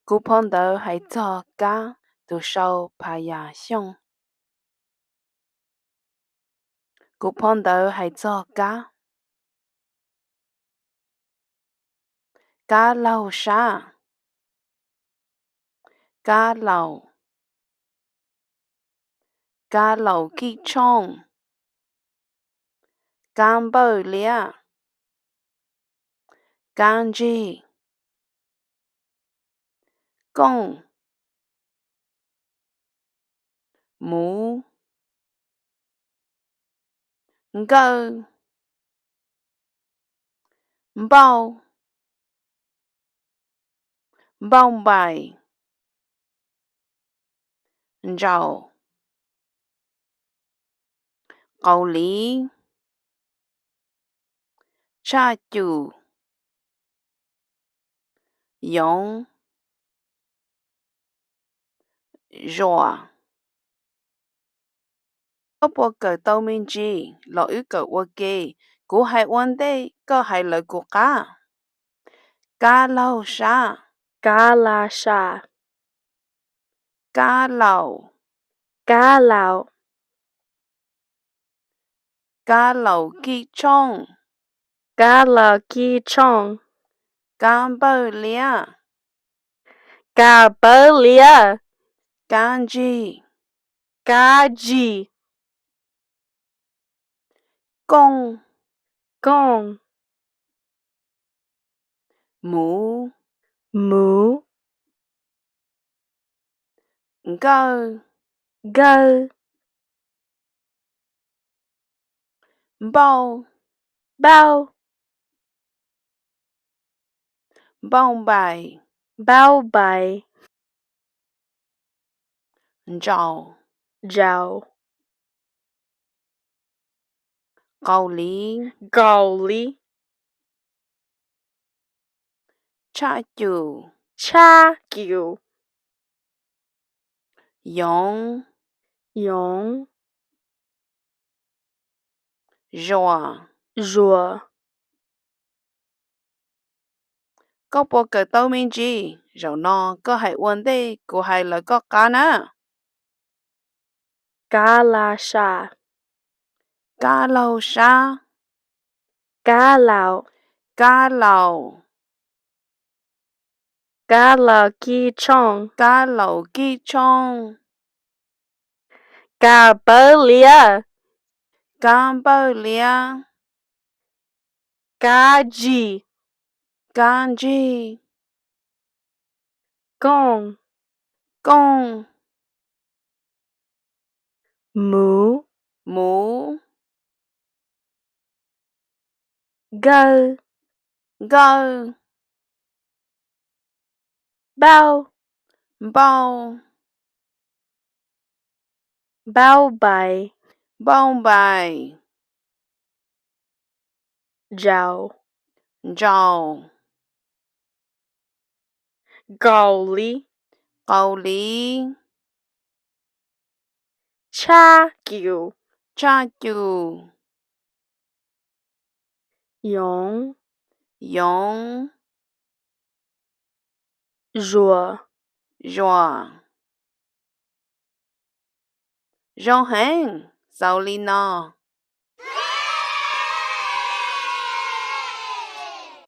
Cú phong tớ hãy cho cá từ sau bà già xong. Cú phong tớ hãy cho cá lâu xa. Cá lâu kỹ trông. Cán bờ lĩa. Cán gì. Công. Mũ. Ngơ. Bao. Bông bài. Rau. Cậu lý. Cha chủ. Giống. Rùa. Có bộ cờ tàu minh chi, lọ ưu cờ vô kê, cú hai vấn đề, có hai lời của cá. Cá lâu xa. Cá la xa. Cá lâu. Cá lào. Cá lâu kỹ trông. Cá lào kỹ trông. Cán bờ lĩa. Cá bờ lĩa. Cán gì. Cá gì. Công. Công. Mũ. Mũ. Ngơ. Gơ. Bao. Bao. Bông bài. Bao bài. Rau. Rau. Cậu lý. Gạo lý. Cha chủ. Cha kiểu. Giống. Giống. Rùa. Rùa. Có bộ cờ tàu minh chi, rồi nó có hai vấn đề, của hai lời có cá nè. Cá la xa. Cá lâu xa. Cá lào. Cá lâu. Cá lào kỹ trông. Cá lâu kỹ trông. Cá bờ lĩa. Cán bờ lĩa. Cá gì. Cán gì. Công. Công. Mũ. Mũ. Gơ. Gơ. Bao. Bao. Bao bài. Bông bài. Rau. Rau. Gạo lý. Cậu lý. Cha kiểu. Cha chủ. Giống. Giống. Rùa. Rùa. Rau hẹn. Sao lý nó.